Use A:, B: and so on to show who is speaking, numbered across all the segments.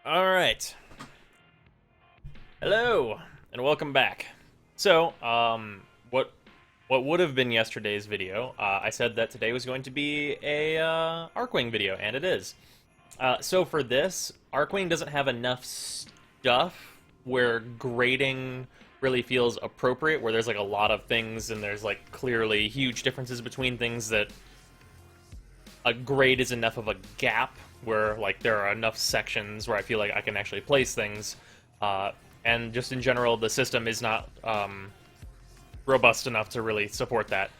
A: Alright. Hello, and welcome back. So, what would have been yesterday's video, I said that today was going to be a Archwing video, and it is. So for this, Archwing doesn't have enough stuff where grading really feels appropriate, where there's like a lot of things and there's like clearly huge differences between things that a grade is enough of a gap where like there are enough sections where I feel like I can actually place things, and just in general the system is not robust enough to really support that.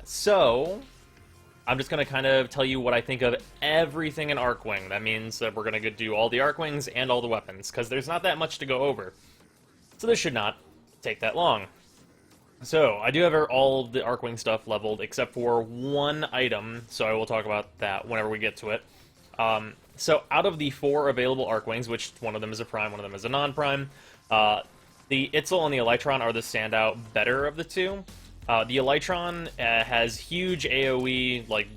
A: So I'm just going to kind of tell you what I think of everything in Archwing. That means that we're going to do all the Archwings and all the weapons, because there's not that much to go over. So this should not take that long. So, I do have all the Archwing stuff leveled, except for one item, so I will talk about that whenever we get to it. So, out of the 4 available Archwings, which one of them is a prime, one of them is a non-prime, the Itzel and the Elytron are the standout better of the two. The Elytron has huge AoE, like,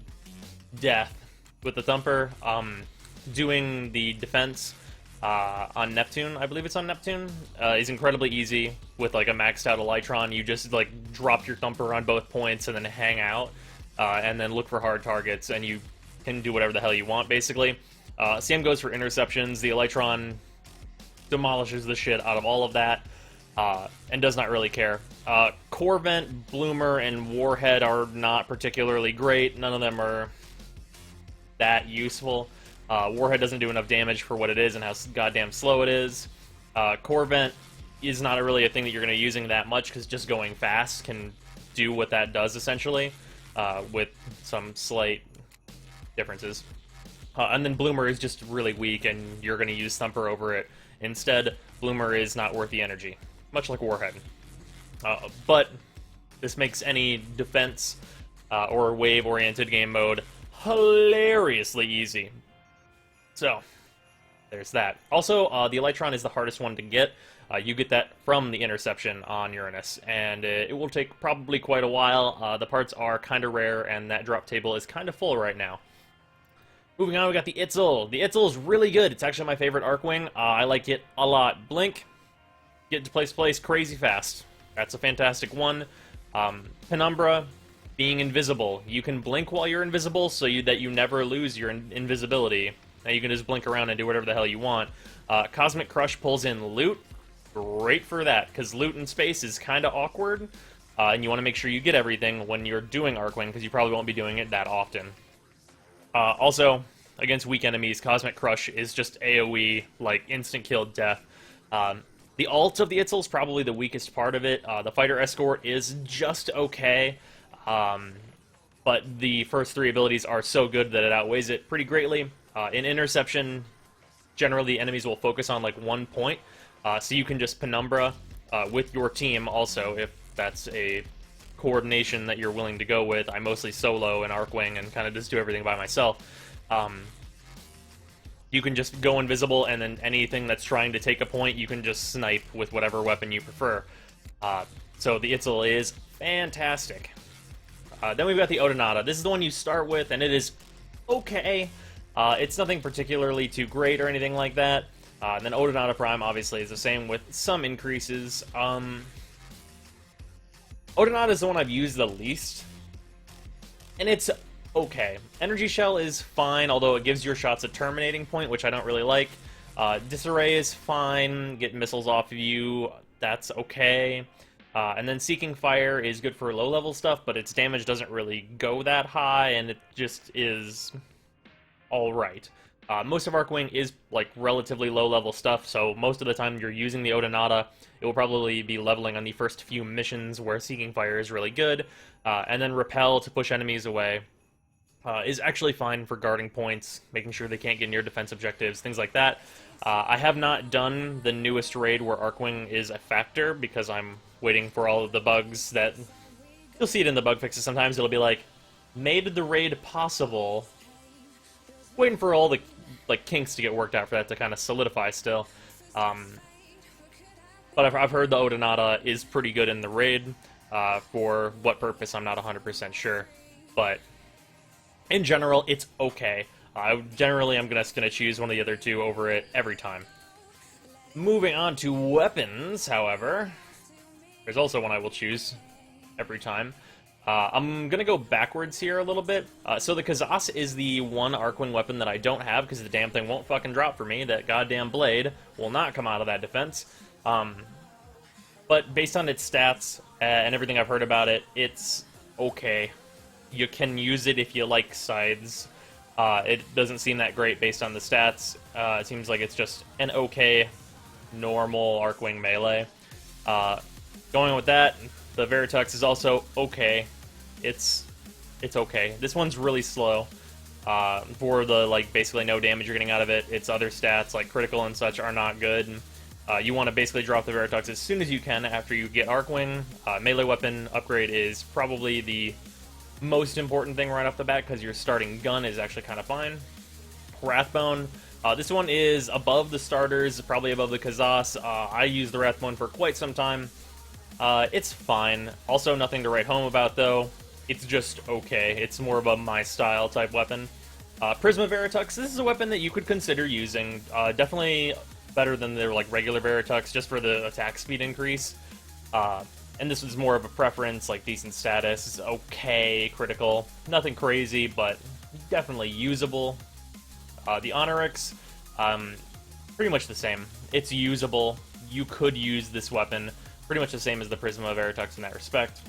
A: death with the Thumper, doing the defense on Neptune, I believe it's on Neptune, is incredibly easy. With like a maxed out Elytron, you just like drop your Thumper on both points and then hang out, and then look for hard targets, and you can do whatever the hell you want, basically. Same goes for interceptions. The Elytron demolishes the shit out of all of that, and does not really care. Corvent, Bloomer, and Warhead are not particularly great. None of them are that useful. Warhead doesn't do enough damage for what it is and how goddamn slow it is. Corvent is not really a thing that you're going to be using that much, because just going fast can do what that does, essentially, with some slight differences. And then Bloomer is just really weak, and you're going to use Thumper over it. Instead, Bloomer is not worth the energy, much like Warhead. But this makes any defense or wave-oriented game mode hilariously easy. So, there's that. Also, the Elytron is the hardest one to get. You get that from the interception on Uranus, and it will take probably quite a while. The parts are kind of rare, and that drop table is kind of full right now. Moving on, we got the Itzel. The Itzel is really good. It's actually my favorite Archwing. I like it a lot. Blink, get to place crazy fast. That's a fantastic one. Penumbra, being invisible. You can blink while you're invisible, so that you never lose your invisibility. Now you can just blink around and do whatever the hell you want. Cosmic Crush pulls in loot. Great for that, because loot in space is kind of awkward, and you want to make sure you get everything when you're doing Archwing, because you probably won't be doing it that often. Also, against weak enemies, Cosmic Crush is just AoE, like instant kill death. The ult of the Itzel is probably the weakest part of it. The Fighter Escort is just okay, but the first 3 abilities are so good that it outweighs it pretty greatly. In Interception, generally enemies will focus on like one point, so you can just Penumbra with your team also, if that's a coordination that you're willing to go with. I mostly solo in Archwing and kind of just do everything by myself. You can just go invisible, and then anything that's trying to take a point, you can just snipe with whatever weapon you prefer. So the Itzel is fantastic. Then we've got the Odonata. This is the one you start with, and it is okay. It's nothing particularly too great or anything like that. And then Odonata Prime, obviously, is the same with some increases. Odonata is the one I've used the least, and it's okay. Energy Shell is fine, although it gives your shots a terminating point, which I don't really like. Disarray is fine. Get missiles off of you. That's okay. And then Seeking Fire is good for low-level stuff, but its damage doesn't really go that high, and it just is alright. Most of Archwing is like relatively low-level stuff, so most of the time you're using the Odonata, it will probably be leveling on the first few missions where Seeking Fire is really good, and then Repel to push enemies away is actually fine for guarding points, making sure they can't get near defense objectives, things like that. I have not done the newest raid where Archwing is a factor, because I'm waiting for all of the bugs that... You'll see it in the bug fixes sometimes. It'll be like, made the raid possible. Waiting for all the like kinks to get worked out for that to kind of solidify still. But I've heard the Odonata is pretty good in the raid. For what purpose, I'm not 100% sure. But in general, it's okay. Generally, I'm gonna choose one of the other two over it every time. Moving on to weapons, however, there's also one I will choose every time. I'm gonna go backwards here a little bit. So the Kazas is the one Archwing weapon that I don't have because the damn thing won't fucking drop for me. That goddamn blade will not come out of that defense. But based on its stats and everything I've heard about it, it's okay. You can use it if you like scythes. It doesn't seem that great based on the stats. It seems like it's just an okay, normal Archwing melee. Going with that, the Veritux is also okay. It's okay. This one's really slow. For the, like, basically no damage you're getting out of it. Its other stats, like critical and such, are not good. You want to basically drop the Veritux as soon as you can after you get Archwing. Melee weapon upgrade is probably the most important thing right off the bat, because your starting gun is actually kind of fine. Wrathbone. This one is above the starters, probably above the Kazas. I used the Wrathbone for quite some time. It's fine. Also nothing to write home about, though. It's just okay. It's more of a my style type weapon. Prisma Veritux. This is a weapon that you could consider using. Definitely better than their like regular Veritux, just for the attack speed increase. And this was more of a preference, like decent status, it's okay, critical, nothing crazy, but definitely usable. The Onyx, pretty much the same. It's usable. You could use this weapon. Pretty much the same as the Prisma Veritux in that respect.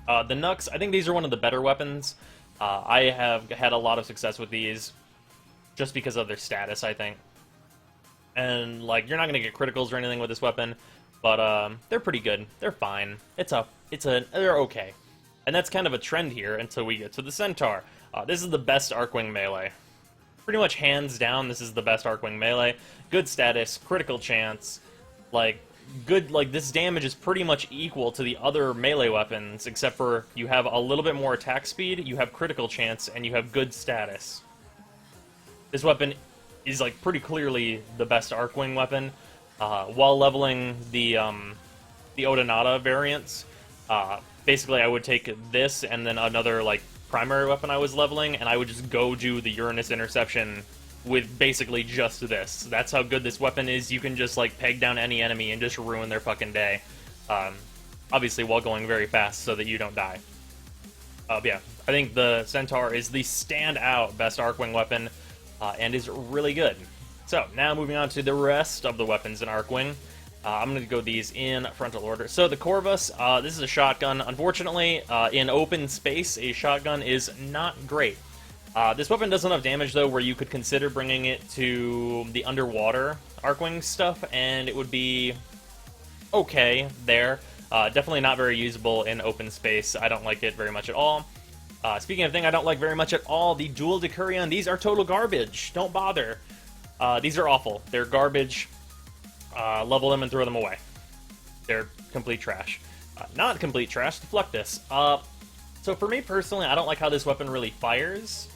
A: The Nux, I think these are one of the better weapons. I have had a lot of success with these, just because of their status, I think. And, like, you're not going to get criticals or anything with this weapon, but they're pretty good. They're fine. They're okay. And that's kind of a trend here until we get to the Centaur. This is the best Archwing melee. Pretty much hands down, this is the best Archwing melee. Good status, critical chance, like, good, like, this damage is pretty much equal to the other melee weapons, except for you have a little bit more attack speed, you have critical chance, and you have good status. This weapon is, like, pretty clearly the best Archwing weapon. While leveling the Odonata variants, basically I would take this and then another, like, primary weapon I was leveling, and I would just go do the Uranus Interception with basically just this. That's how good this weapon is. You can just, like, peg down any enemy and just ruin their fucking day. Obviously while going very fast so that you don't die. Yeah, I think the Centaur is the standout best Archwing weapon, and is really good. So, now moving on to the rest of the weapons in Archwing. I'm going to go these in frontal order. So, the Corvus, this is a shotgun. Unfortunately, in open space, a shotgun is not great. This weapon does enough damage, though, where you could consider bringing it to the underwater Archwing stuff, and it would be okay there. Definitely not very usable in open space. I don't like it very much at all. Speaking of thing I don't like very much at all, the Dual Decurion, these are total garbage. Don't bother. These are awful. They're garbage. Level them and throw them away. They're complete trash. Not complete trash, deflect this. So for me personally, I don't like how this weapon really fires.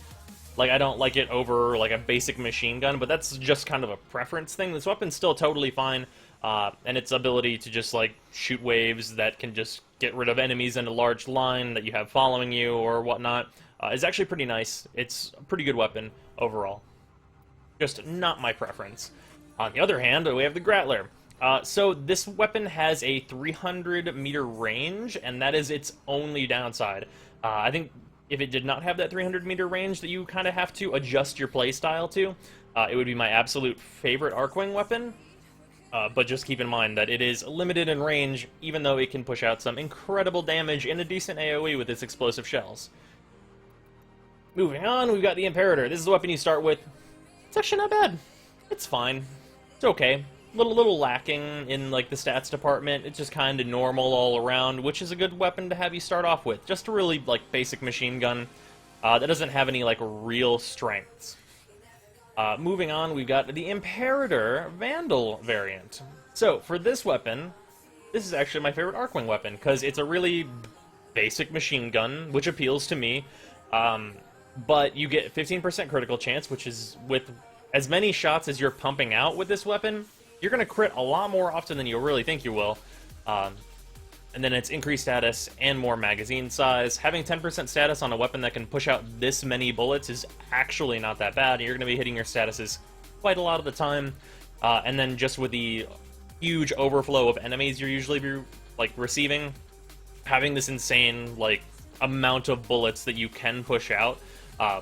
A: Like, I don't like it over, like, a basic machine gun, but that's just kind of a preference thing. This weapon's still totally fine, and its ability to just, like, shoot waves that can just get rid of enemies in a large line that you have following you or whatnot is actually pretty nice. It's a pretty good weapon overall. Just not my preference. On the other hand, we have the Grattler. So this weapon has a 300-meter range, and that is its only downside. I think if it did not have that 300-meter range that you kind of have to adjust your playstyle to, it would be my absolute favorite Archwing weapon. But just keep in mind that it is limited in range, even though it can push out some incredible damage in a decent AoE with its explosive shells. Moving on, we've got the Imperator. This is the weapon you start with. It's actually not bad. It's fine. It's okay. Little lacking in, like, the stats department. It's just kind of normal all around, which is a good weapon to have you start off with. Just a really, like, basic machine gun that doesn't have any, like, real strengths. Moving on, we've got the Imperator Vandal variant. So, for this weapon, this is actually my favorite Archwing weapon, because it's a really basic machine gun, which appeals to me. But you get 15% critical chance, which is, with as many shots as you're pumping out with this weapon, you're going to crit a lot more often than you really think you will. And then it's increased status and more magazine size. Having 10% status on a weapon that can push out this many bullets is actually not that bad. You're going to be hitting your statuses quite a lot of the time. and then just with the huge overflow of enemies you're usually like receiving, having this insane like amount of bullets that you can push out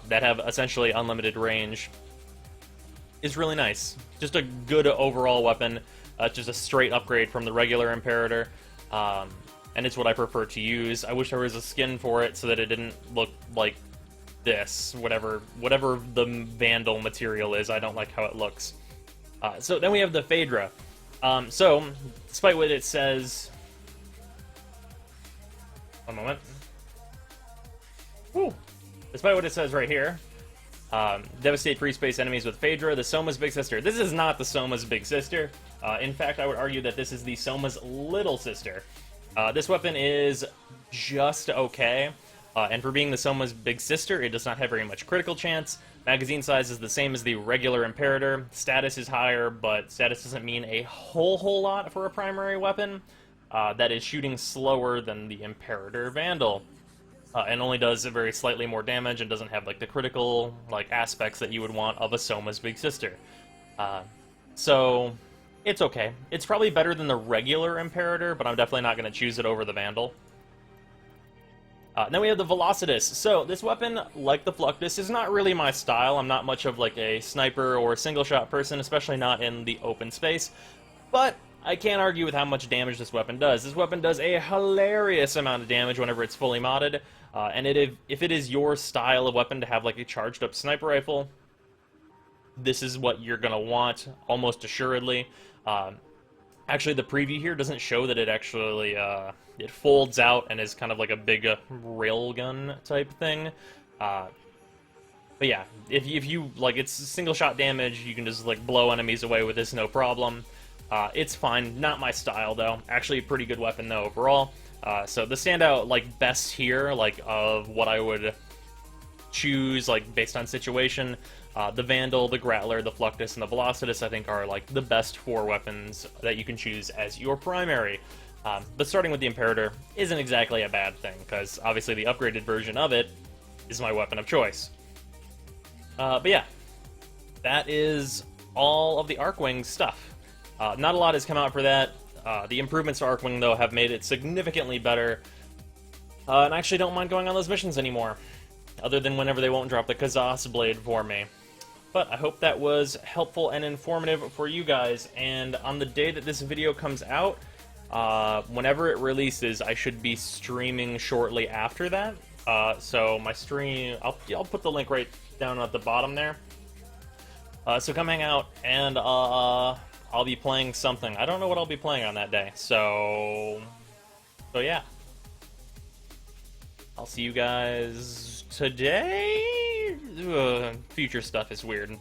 A: that have essentially unlimited range is really nice. Just a good overall weapon, just a straight upgrade from the regular Imperator, and it's what I prefer to use. I wish there was a skin for it so that it didn't look like this, whatever the Vandal material is. I don't like how it looks. So then we have the PHAEDRA. So, despite what it says... One moment. Woo! Despite what it says right here, devastate free space enemies with PHAEDRA, the Soma's big sister. This is not the Soma's big sister. In fact, I would argue that this is the Soma's little sister. This weapon is just okay, and for being the Soma's big sister, it does not have very much critical chance. Magazine size is the same as the regular Imperator. Status is higher, but status doesn't mean a whole lot for a primary weapon. That is shooting slower than the Imperator Vandal. And only does very slightly more damage and doesn't have like the critical like aspects that you would want of a Soma's big sister. So it's okay. It's probably better than the regular Imperator, but I'm definitely not going to choose it over the Vandal. Then we have the VELOCITUS. So this weapon, like the Fluctus, is not really my style. I'm not much of like a sniper or single shot person, especially not in the open space. But I can't argue with how much damage this weapon does. This weapon does a hilarious amount of damage whenever it's fully modded, and if it is your style of weapon to have like a charged up sniper rifle, this is what you're gonna want, almost assuredly. Actually, the preview here doesn't show that it actually, it folds out and is kind of like a big railgun type thing. But yeah, if you, like, it's single shot damage, you can just, like, blow enemies away with this, no problem. It's fine, not my style, though. Actually, a pretty good weapon, though, overall. So the standout, like, best here, like, of what I would choose, like, based on situation, the Vandal, the Grattler, the Fluctus, and the VELOCITUS, I think, are, like, the best 4 weapons that you can choose as your primary. But starting with the Imperator isn't exactly a bad thing, because obviously the upgraded version of it is my weapon of choice. But yeah, that is all of the Archwing stuff. Not a lot has come out for that. The improvements to Archwing, though, have made it significantly better. And I actually don't mind going on those missions anymore, other than whenever they won't drop the Kazas blade for me. But I hope that was helpful and informative for you guys, and on the day that this video comes out, whenever it releases, I should be streaming shortly after that. So my stream, I'll put the link right down at the bottom there. So come hang out, and I'll be playing something. I don't know what I'll be playing on that day, so yeah. I'll see you guys today. Future stuff is weird.